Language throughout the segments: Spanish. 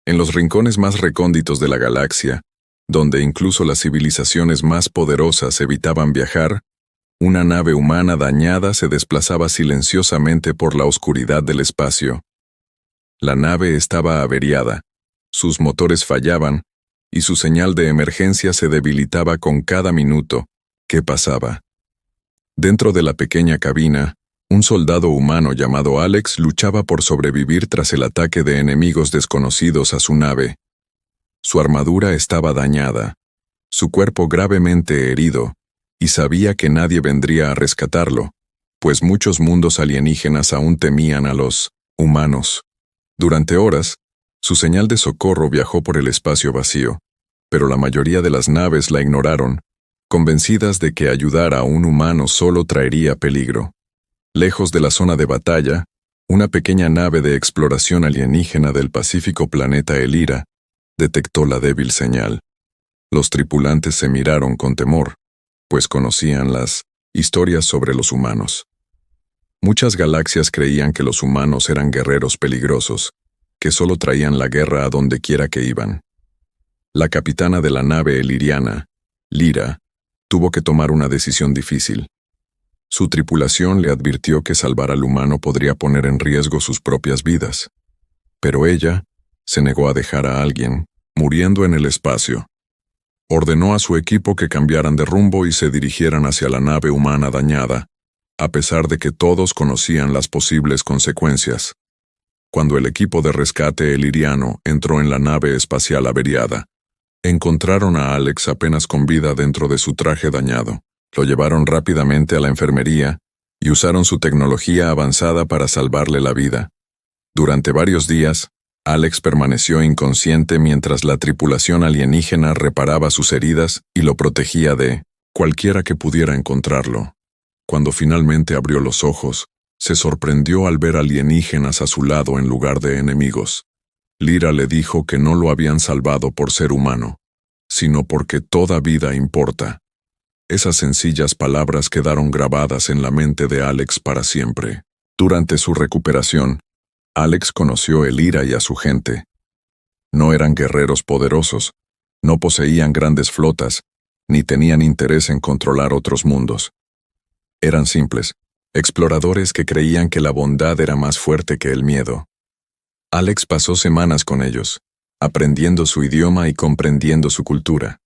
En los rincones más recónditos de la galaxia, donde incluso las civilizaciones más poderosas evitaban viajar, una nave humana dañada se desplazaba silenciosamente por la oscuridad del espacio. La nave estaba averiada, sus motores fallaban, y su señal de emergencia se debilitaba con cada minuto que pasaba. Dentro de la pequeña cabina, un soldado humano llamado Alex luchaba por sobrevivir tras el ataque de enemigos desconocidos a su nave. Su armadura estaba dañada, su cuerpo gravemente herido, y sabía que nadie vendría a rescatarlo, pues muchos mundos alienígenas aún temían a los humanos. Durante horas, su señal de socorro viajó por el espacio vacío, pero la mayoría de las naves la ignoraron, convencidas de que ayudar a un humano solo traería peligro. Lejos de la zona de batalla, una pequeña nave de exploración alienígena del pacífico planeta Elira detectó la débil señal. Los tripulantes se miraron con temor, pues conocían las historias sobre los humanos. Muchas galaxias creían que los humanos eran guerreros peligrosos, que solo traían la guerra a donde quiera que iban. La capitana de la nave eliriana, Lyra, tuvo que tomar una decisión difícil. Su tripulación le advirtió que salvar al humano podría poner en riesgo sus propias vidas. Pero ella se negó a dejar a alguien muriendo en el espacio. Ordenó a su equipo que cambiaran de rumbo y se dirigieran hacia la nave humana dañada, a pesar de que todos conocían las posibles consecuencias. Cuando el equipo de rescate eliriano entró en la nave espacial averiada, encontraron a Alex apenas con vida dentro de su traje dañado. Lo llevaron rápidamente a la enfermería y usaron su tecnología avanzada para salvarle la vida. Durante varios días, Alex permaneció inconsciente mientras la tripulación alienígena reparaba sus heridas y lo protegía de cualquiera que pudiera encontrarlo. Cuando finalmente abrió los ojos, se sorprendió al ver alienígenas a su lado en lugar de enemigos. Lyra le dijo que no lo habían salvado por ser humano, sino porque toda vida importa. Esas sencillas palabras quedaron grabadas en la mente de Alex para siempre. Durante su recuperación, Alex conoció a Elira y a su gente. No eran guerreros poderosos, no poseían grandes flotas, ni tenían interés en controlar otros mundos. Eran simples, exploradores que creían que la bondad era más fuerte que el miedo. Alex pasó semanas con ellos, aprendiendo su idioma y comprendiendo su cultura.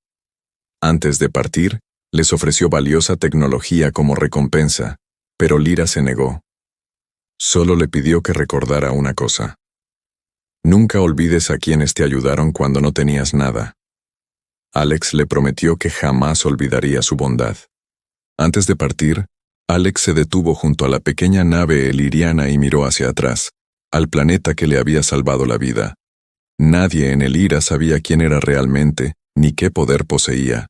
Antes de partir, les ofreció valiosa tecnología como recompensa, pero Lyra se negó. Solo le pidió que recordara una cosa. Nunca olvides a quienes te ayudaron cuando no tenías nada. Alex le prometió que jamás olvidaría su bondad. Antes de partir, Alex se detuvo junto a la pequeña nave eliriana y miró hacia atrás, al planeta que le había salvado la vida. Nadie en Elira sabía quién era realmente, ni qué poder poseía.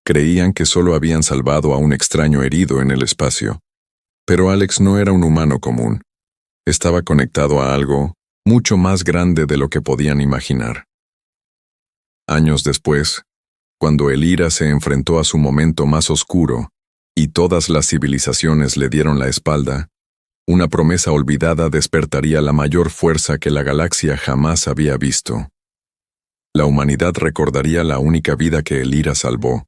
Creían que solo habían salvado a un extraño herido en el espacio. Pero Alex no era un humano común. Estaba conectado a algo mucho más grande de lo que podían imaginar. Años después, cuando Elira se enfrentó a su momento más oscuro, y todas las civilizaciones le dieron la espalda, una promesa olvidada despertaría la mayor fuerza que la galaxia jamás había visto. La humanidad recordaría la única vida que Elira salvó,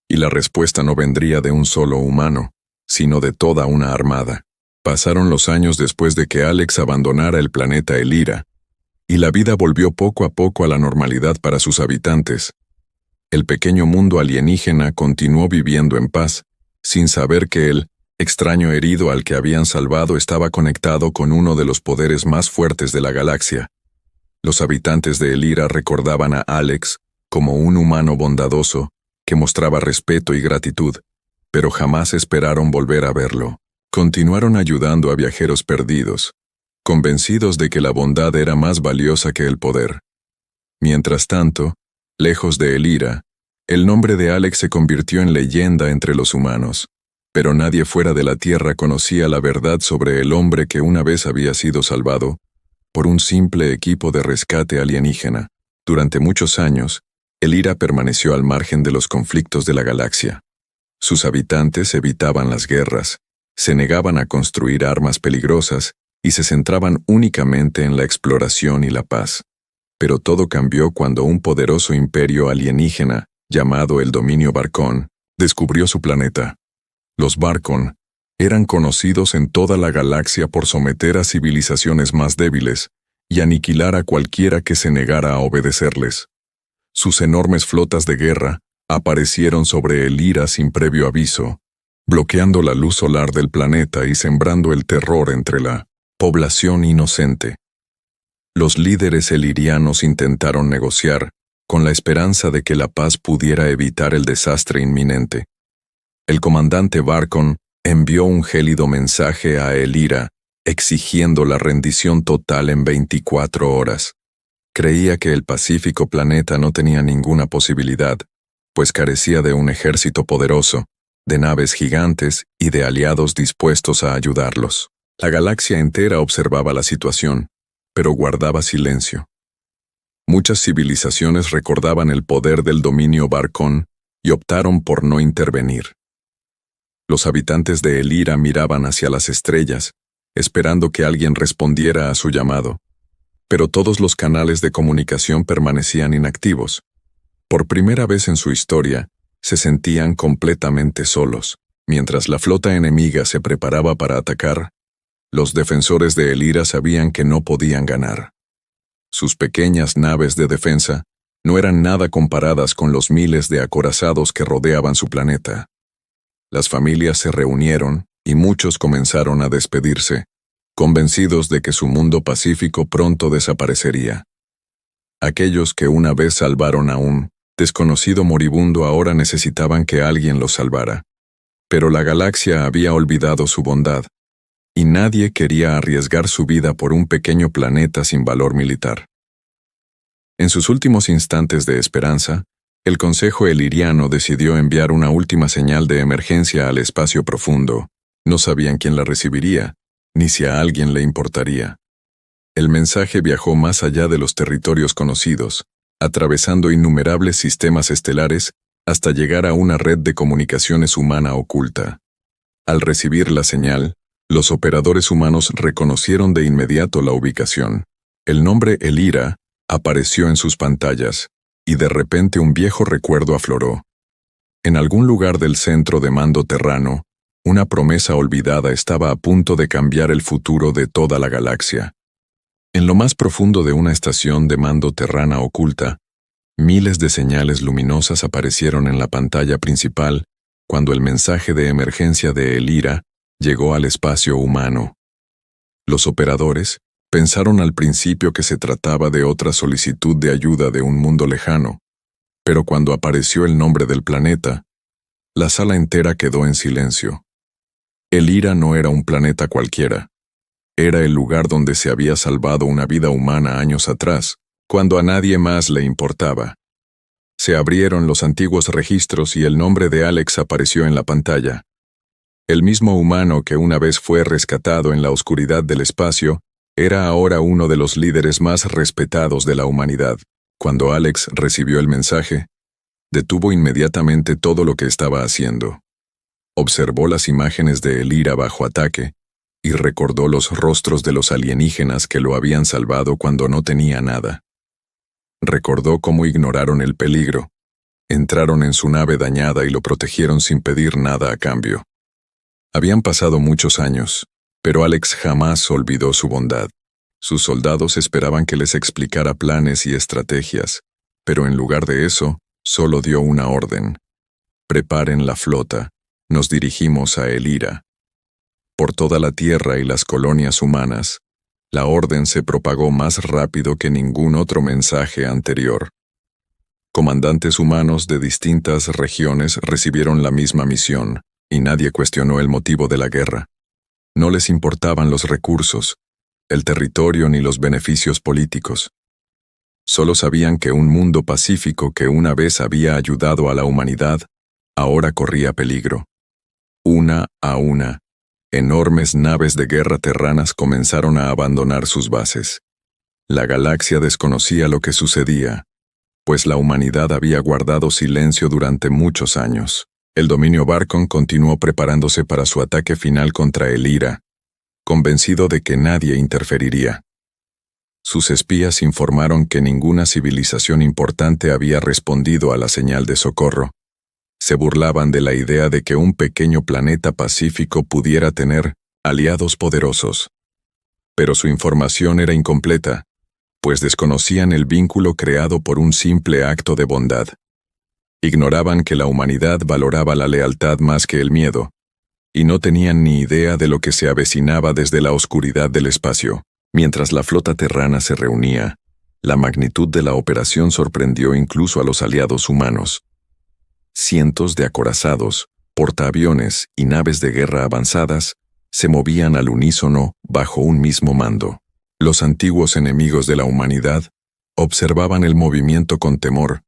y la respuesta no vendría de un solo humano, sino de toda una armada. Pasaron los años después de que Alex abandonara el planeta Elira, y la vida volvió poco a poco a la normalidad para sus habitantes. El pequeño mundo alienígena continuó viviendo en paz, sin saber que el extraño herido al que habían salvado estaba conectado con uno de los poderes más fuertes de la galaxia. Los habitantes de Elira recordaban a Alex como un humano bondadoso que mostraba respeto y gratitud, pero jamás esperaron volver a verlo. Continuaron ayudando a viajeros perdidos, convencidos de que la bondad era más valiosa que el poder. Mientras tanto, lejos de Elira, el nombre de Alex se convirtió en leyenda entre los humanos, pero nadie fuera de la Tierra conocía la verdad sobre el hombre que una vez había sido salvado por un simple equipo de rescate alienígena. Durante muchos años, Elira permaneció al margen de los conflictos de la galaxia. Sus habitantes evitaban las guerras, se negaban a construir armas peligrosas y se centraban únicamente en la exploración y la paz. Pero todo cambió cuando un poderoso imperio alienígena, llamado el Dominio Barcón, descubrió su planeta. Los Barcón eran conocidos en toda la galaxia por someter a civilizaciones más débiles y aniquilar a cualquiera que se negara a obedecerles. Sus enormes flotas de guerra aparecieron sobre Elira sin previo aviso, bloqueando la luz solar del planeta y sembrando el terror entre la población inocente. Los líderes elirianos intentaron negociar, con la esperanza de que la paz pudiera evitar el desastre inminente. El comandante Barcon envió un gélido mensaje a Elira, exigiendo la rendición total en 24 horas. Creía que el pacífico planeta no tenía ninguna posibilidad, pues carecía de un ejército poderoso, de naves gigantes y de aliados dispuestos a ayudarlos. La galaxia entera observaba la situación, pero guardaba silencio. Muchas civilizaciones recordaban el poder del dominio Barcón y optaron por no intervenir. Los habitantes de Elira miraban hacia las estrellas, esperando que alguien respondiera a su llamado. Pero todos los canales de comunicación permanecían inactivos. Por primera vez en su historia, se sentían completamente solos. Mientras la flota enemiga se preparaba para atacar, los defensores de Elira sabían que no podían ganar. Sus pequeñas naves de defensa no eran nada comparadas con los miles de acorazados que rodeaban su planeta. Las familias se reunieron y muchos comenzaron a despedirse, convencidos de que su mundo pacífico pronto desaparecería. Aquellos que una vez salvaron a un desconocido moribundo ahora necesitaban que alguien los salvara. Pero la galaxia había olvidado su bondad, y nadie quería arriesgar su vida por un pequeño planeta sin valor militar. En sus últimos instantes de esperanza, el Consejo Eliriano decidió enviar una última señal de emergencia al espacio profundo. No sabían quién la recibiría, ni si a alguien le importaría. El mensaje viajó más allá de los territorios conocidos, atravesando innumerables sistemas estelares hasta llegar a una red de comunicaciones humana oculta. Al recibir la señal, los operadores humanos reconocieron de inmediato la ubicación. El nombre Elira apareció en sus pantallas, y de repente un viejo recuerdo afloró. En algún lugar del centro de mando terrano, una promesa olvidada estaba a punto de cambiar el futuro de toda la galaxia. En lo más profundo de una estación de mando terrana oculta, miles de señales luminosas aparecieron en la pantalla principal cuando el mensaje de emergencia de Elira llegó al espacio humano. Los operadores pensaron al principio que se trataba de otra solicitud de ayuda de un mundo lejano, pero cuando apareció el nombre del planeta, la sala entera quedó en silencio. Elira no era un planeta cualquiera. Era el lugar donde se había salvado una vida humana años atrás, cuando a nadie más le importaba. Se abrieron los antiguos registros y el nombre de Alex apareció en la pantalla. El mismo humano que una vez fue rescatado en la oscuridad del espacio, era ahora uno de los líderes más respetados de la humanidad. Cuando Alex recibió el mensaje, detuvo inmediatamente todo lo que estaba haciendo. Observó las imágenes de Elira bajo ataque y recordó los rostros de los alienígenas que lo habían salvado cuando no tenía nada. Recordó cómo ignoraron el peligro, entraron en su nave dañada y lo protegieron sin pedir nada a cambio. Habían pasado muchos años, pero Alex jamás olvidó su bondad. Sus soldados esperaban que les explicara planes y estrategias, pero en lugar de eso, solo dio una orden. Preparen la flota, nos dirigimos a Elira. Por toda la Tierra y las colonias humanas, la orden se propagó más rápido que ningún otro mensaje anterior. Comandantes humanos de distintas regiones recibieron la misma misión, y nadie cuestionó el motivo de la guerra. No les importaban los recursos, el territorio ni los beneficios políticos. Solo sabían que un mundo pacífico que una vez había ayudado a la humanidad, ahora corría peligro. Una a una, enormes naves de guerra terranas comenzaron a abandonar sus bases. La galaxia desconocía lo que sucedía, pues la humanidad había guardado silencio durante muchos años. El dominio Barcón continuó preparándose para su ataque final contra Elira, convencido de que nadie interferiría. Sus espías informaron que ninguna civilización importante había respondido a la señal de socorro. Se burlaban de la idea de que un pequeño planeta pacífico pudiera tener aliados poderosos. Pero su información era incompleta, pues desconocían el vínculo creado por un simple acto de bondad. Ignoraban que la humanidad valoraba la lealtad más que el miedo, y no tenían ni idea de lo que se avecinaba desde la oscuridad del espacio. Mientras la flota terrana se reunía, la magnitud de la operación sorprendió incluso a los aliados humanos. Cientos de acorazados, portaaviones y naves de guerra avanzadas se movían al unísono bajo un mismo mando. Los antiguos enemigos de la humanidad observaban el movimiento con temor,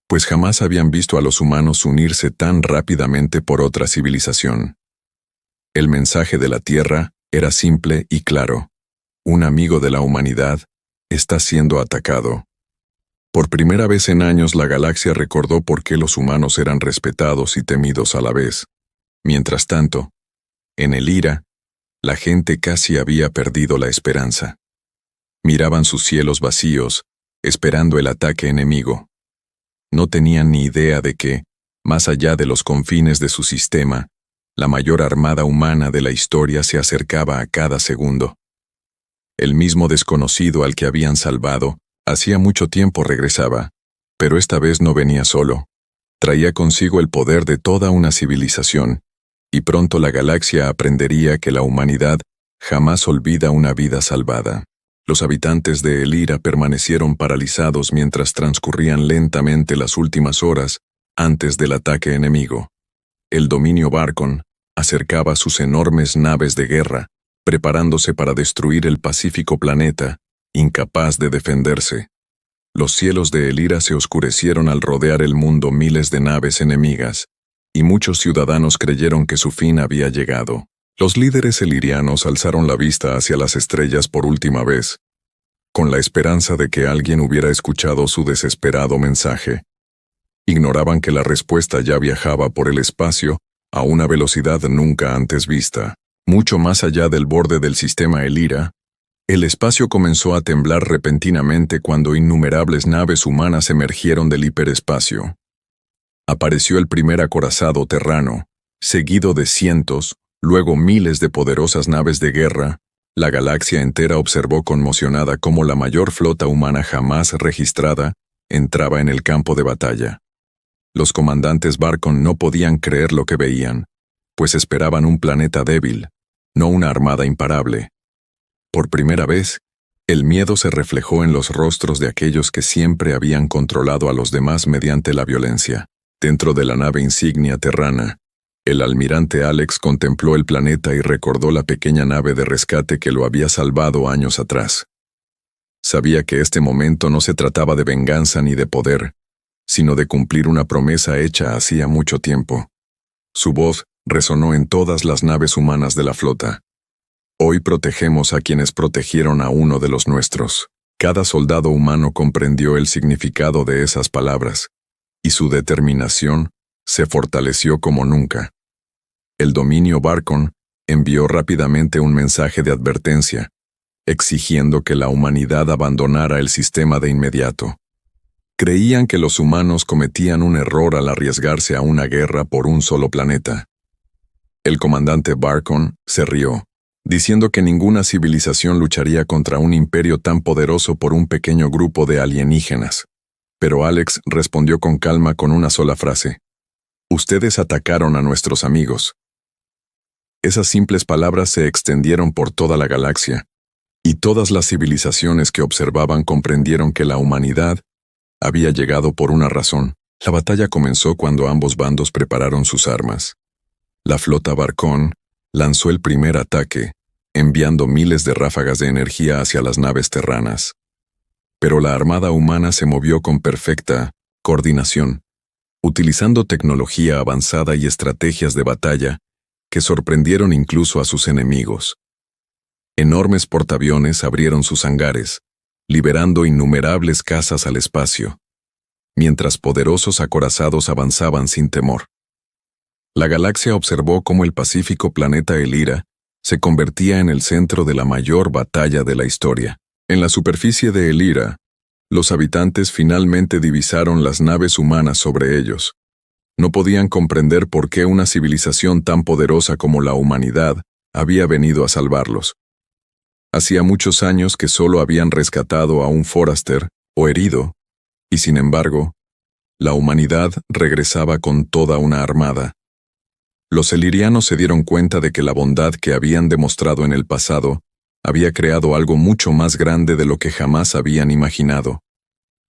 pues jamás habían visto a los humanos unirse tan rápidamente por otra civilización. El mensaje de la Tierra era simple y claro: un amigo de la humanidad está siendo atacado. Por primera vez en años la galaxia recordó por qué los humanos eran respetados y temidos a la vez. Mientras tanto, en el Ira, la gente casi había perdido la esperanza. Miraban sus cielos vacíos, esperando el ataque enemigo. No tenían ni idea de que, más allá de los confines de su sistema, la mayor armada humana de la historia se acercaba a cada segundo. El mismo desconocido al que habían salvado, hacía mucho tiempo regresaba, pero esta vez no venía solo. Traía consigo el poder de toda una civilización, y pronto la galaxia aprendería que la humanidad jamás olvida una vida salvada. Los habitantes de El Ira permanecieron paralizados mientras transcurrían lentamente las últimas horas antes del ataque enemigo. El dominio Barcon acercaba sus enormes naves de guerra, preparándose para destruir el pacífico planeta, incapaz de defenderse. Los cielos de El Ira se oscurecieron al rodear el mundo miles de naves enemigas, y muchos ciudadanos creyeron que su fin había llegado. Los líderes elirianos alzaron la vista hacia las estrellas por última vez, con la esperanza de que alguien hubiera escuchado su desesperado mensaje. Ignoraban que la respuesta ya viajaba por el espacio a una velocidad nunca antes vista. Mucho más allá del borde del sistema El Ira, el espacio comenzó a temblar repentinamente cuando innumerables naves humanas emergieron del hiperespacio. Apareció el primer acorazado terrano, seguido de cientos, luego miles de poderosas naves de guerra. La galaxia entera observó conmocionada cómo la mayor flota humana jamás registrada entraba en el campo de batalla. Los comandantes Barcon no podían creer lo que veían, pues esperaban un planeta débil, no una armada imparable. Por primera vez, el miedo se reflejó en los rostros de aquellos que siempre habían controlado a los demás mediante la violencia. Dentro de la nave insignia terrana, el almirante Alex contempló el planeta y recordó la pequeña nave de rescate que lo había salvado años atrás. Sabía que este momento no se trataba de venganza ni de poder, sino de cumplir una promesa hecha hacía mucho tiempo. Su voz resonó en todas las naves humanas de la flota. Hoy protegemos a quienes protegieron a uno de los nuestros. Cada soldado humano comprendió el significado de esas palabras, y su determinación se fortaleció como nunca. El dominio Barcon envió rápidamente un mensaje de advertencia, exigiendo que la humanidad abandonara el sistema de inmediato. Creían que los humanos cometían un error al arriesgarse a una guerra por un solo planeta. El comandante Barcon se rió, diciendo que ninguna civilización lucharía contra un imperio tan poderoso por un pequeño grupo de alienígenas. Pero Alex respondió con calma con una sola frase: «Ustedes atacaron a nuestros amigos». Esas simples palabras se extendieron por toda la galaxia, y todas las civilizaciones que observaban comprendieron que la humanidad había llegado por una razón. La batalla comenzó cuando ambos bandos prepararon sus armas. La flota Barcon lanzó el primer ataque, enviando miles de ráfagas de energía hacia las naves terranas. Pero la armada humana se movió con perfecta coordinación, utilizando tecnología avanzada y estrategias de batalla que sorprendieron incluso a sus enemigos. Enormes portaaviones abrieron sus hangares, liberando innumerables cazas al espacio, mientras poderosos acorazados avanzaban sin temor. La galaxia observó cómo el pacífico planeta El Ira se convertía en el centro de la mayor batalla de la historia. En la superficie de Elira, los habitantes finalmente divisaron las naves humanas sobre ellos. No podían comprender por qué una civilización tan poderosa como la humanidad había venido a salvarlos. Hacía muchos años que solo habían rescatado a un foraster o herido, y sin embargo, la humanidad regresaba con toda una armada. Los elirianos se dieron cuenta de que la bondad que habían demostrado en el pasado había creado algo mucho más grande de lo que jamás habían imaginado.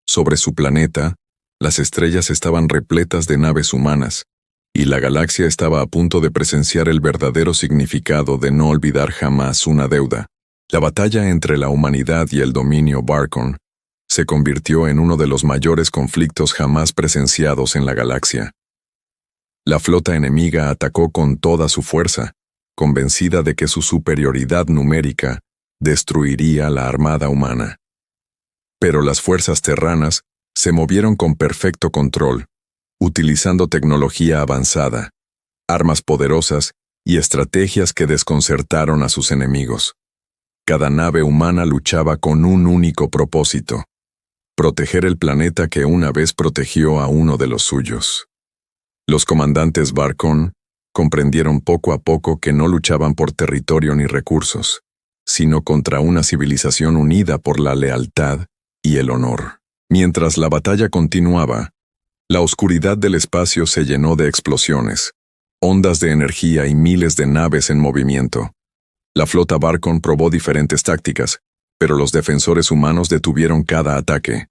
Sobre su planeta, las estrellas estaban repletas de naves humanas, y la galaxia estaba a punto de presenciar el verdadero significado de no olvidar jamás una deuda. La batalla entre la humanidad y el dominio Barcon se convirtió en uno de los mayores conflictos jamás presenciados en la galaxia. La flota enemiga atacó con toda su fuerza, convencida de que su superioridad numérica destruiría la armada humana. Pero las fuerzas terranas se movieron con perfecto control, utilizando tecnología avanzada, armas poderosas y estrategias que desconcertaron a sus enemigos. Cada nave humana luchaba con un único propósito: proteger el planeta que una vez protegió a uno de los suyos. Los comandantes Barcon comprendieron poco a poco que no luchaban por territorio ni recursos, sino contra una civilización unida por la lealtad y el honor. Mientras la batalla continuaba, la oscuridad del espacio se llenó de explosiones, ondas de energía y miles de naves en movimiento. La flota Barcon probó diferentes tácticas, pero los defensores humanos detuvieron cada ataque.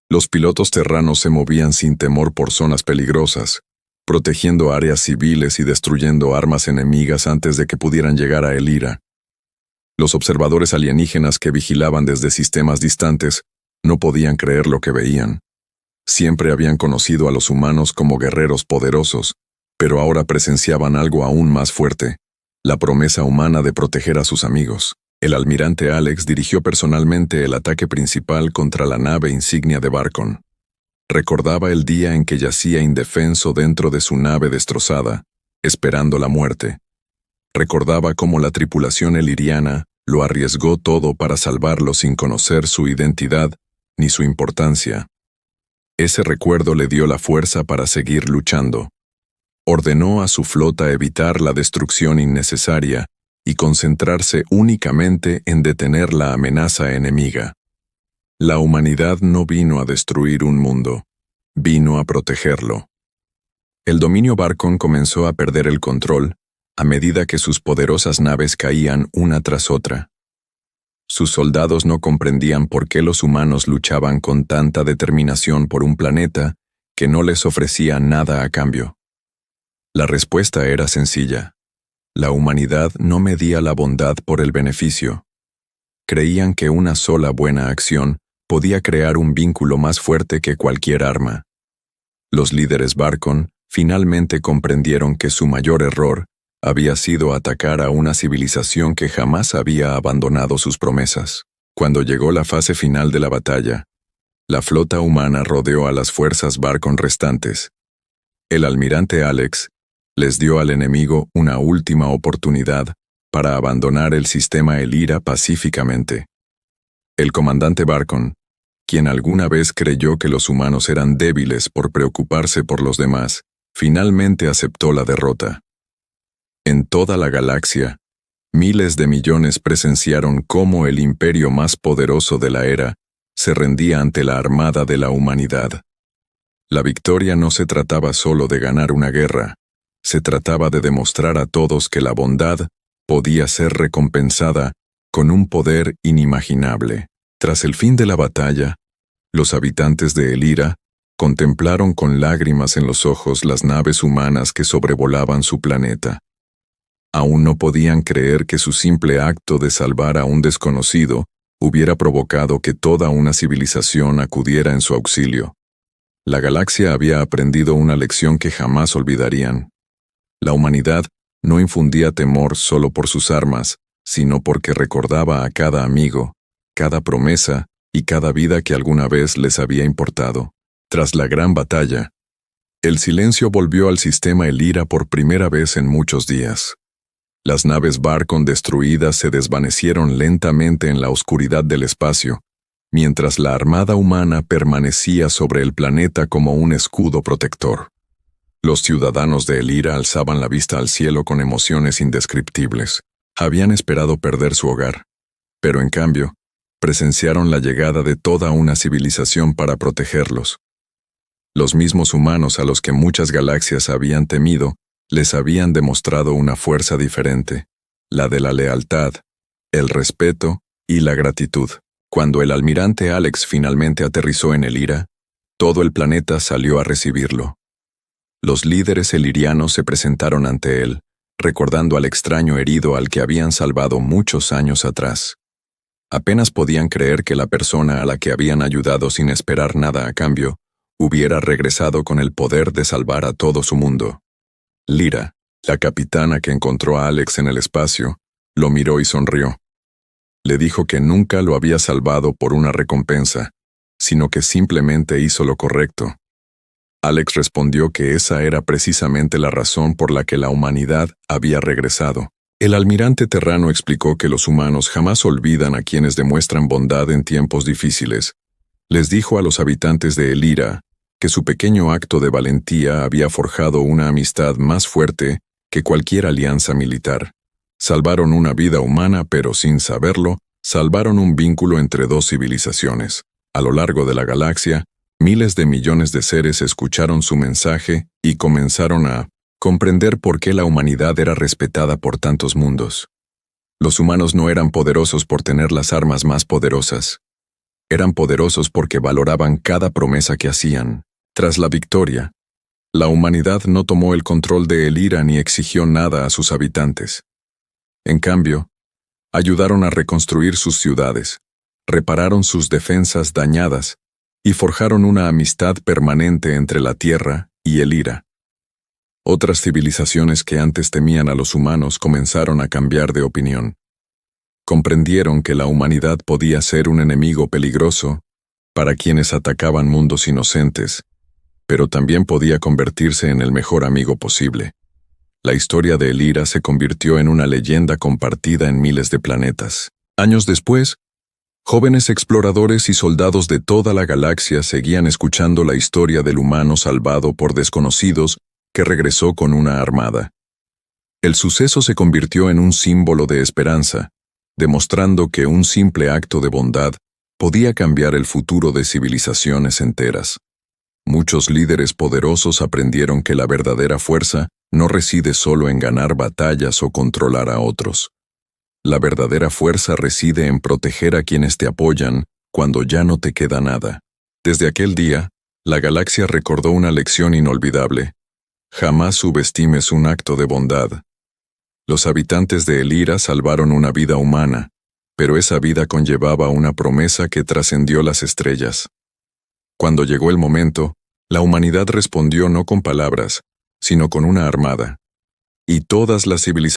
Los pilotos terranos se movían sin temor por zonas peligrosas, protegiendo áreas civiles y destruyendo armas enemigas antes de que pudieran llegar a Elira. Los observadores alienígenas que vigilaban desde sistemas distantes no podían creer lo que veían. Siempre habían conocido a los humanos como guerreros poderosos, pero ahora presenciaban algo aún más fuerte: la promesa humana de proteger a sus amigos. El almirante Alex dirigió personalmente el ataque principal contra la nave insignia de Barcon. Recordaba el día en que yacía indefenso dentro de su nave destrozada, esperando la muerte. Recordaba cómo la tripulación eliriana lo arriesgó todo para salvarlo sin conocer su identidad ni su importancia. Ese recuerdo le dio la fuerza para seguir luchando. Ordenó a su flota evitar la destrucción innecesaria y concentrarse únicamente en detener la amenaza enemiga. La humanidad no vino a destruir un mundo, vino a protegerlo. El dominio Barcon comenzó a perder el control a medida que sus poderosas naves caían una tras otra. Sus soldados no comprendían por qué los humanos luchaban con tanta determinación por un planeta que no les ofrecía nada a cambio. La respuesta era sencilla: la humanidad no medía la bondad por el beneficio. Creían que una sola buena acción podía crear un vínculo más fuerte que cualquier arma. Los líderes Barcon finalmente comprendieron que su mayor error había sido atacar a una civilización que jamás había abandonado sus promesas. Cuando llegó la fase final de la batalla, la flota humana rodeó a las fuerzas Barcon restantes. El almirante Alex les dio al enemigo una última oportunidad para abandonar el sistema Elira pacíficamente. El comandante Barcon, quien alguna vez creyó que los humanos eran débiles por preocuparse por los demás, finalmente aceptó la derrota. En toda la galaxia, miles de millones presenciaron cómo el imperio más poderoso de la era se rendía ante la armada de la humanidad. La victoria no se trataba solo de ganar una guerra, se trataba de demostrar a todos que la bondad podía ser recompensada con un poder inimaginable. Tras el fin de la batalla, los habitantes de Elira contemplaron con lágrimas en los ojos las naves humanas que sobrevolaban su planeta. Aún no podían creer que su simple acto de salvar a un desconocido hubiera provocado que toda una civilización acudiera en su auxilio. La galaxia había aprendido una lección que jamás olvidarían. La humanidad no infundía temor solo por sus armas, sino porque recordaba a cada amigo, cada promesa y cada vida que alguna vez les había importado. Tras la gran batalla, el silencio volvió al sistema Elira por primera vez en muchos días. Las naves Barcon destruidas se desvanecieron lentamente en la oscuridad del espacio, mientras la armada humana permanecía sobre el planeta como un escudo protector. Los ciudadanos de Elira alzaban la vista al cielo con emociones indescriptibles. Habían esperado perder su hogar, pero en cambio, presenciaron la llegada de toda una civilización para protegerlos. Los mismos humanos a los que muchas galaxias habían temido, les habían demostrado una fuerza diferente, la de la lealtad, el respeto y la gratitud. Cuando el almirante Alex finalmente aterrizó en Elira, todo el planeta salió a recibirlo. Los líderes elirianos se presentaron ante él, recordando al extraño herido al que habían salvado muchos años atrás. Apenas podían creer que la persona a la que habían ayudado sin esperar nada a cambio, hubiera regresado con el poder de salvar a todo su mundo. Lyra, la capitana que encontró a Alex en el espacio, lo miró y sonrió. Le dijo que nunca lo había salvado por una recompensa, sino que simplemente hizo lo correcto. Alex respondió que esa era precisamente la razón por la que la humanidad había regresado. El almirante Terrano explicó que los humanos jamás olvidan a quienes demuestran bondad en tiempos difíciles. Les dijo a los habitantes de Elira que su pequeño acto de valentía había forjado una amistad más fuerte que cualquier alianza militar. Salvaron una vida humana, pero sin saberlo, salvaron un vínculo entre dos civilizaciones. A lo largo de la galaxia, miles de millones de seres escucharon su mensaje y comenzaron a comprender por qué la humanidad era respetada por tantos mundos. Los humanos no eran poderosos por tener las armas más poderosas. Eran poderosos porque valoraban cada promesa que hacían. Tras la victoria, la humanidad no tomó el control de Elira ni exigió nada a sus habitantes. En cambio, ayudaron a reconstruir sus ciudades, repararon sus defensas dañadas y forjaron una amistad permanente entre la Tierra y Elira. Otras civilizaciones que antes temían a los humanos comenzaron a cambiar de opinión. Comprendieron que la humanidad podía ser un enemigo peligroso para quienes atacaban mundos inocentes, pero también podía convertirse en el mejor amigo posible. La historia de Elira se convirtió en una leyenda compartida en miles de planetas. Años después, jóvenes exploradores y soldados de toda la galaxia seguían escuchando la historia del humano salvado por desconocidos que regresó con una armada. El suceso se convirtió en un símbolo de esperanza, demostrando que un simple acto de bondad podía cambiar el futuro de civilizaciones enteras. Muchos líderes poderosos aprendieron que la verdadera fuerza no reside solo en ganar batallas o controlar a otros. La verdadera fuerza reside en proteger a quienes te apoyan cuando ya no te queda nada. Desde aquel día, la galaxia recordó una lección inolvidable. Jamás subestimes un acto de bondad. Los habitantes de Elira salvaron una vida humana, pero esa vida conllevaba una promesa que trascendió las estrellas. Cuando llegó el momento, la humanidad respondió no con palabras, sino con una armada. Y todas las civilizaciones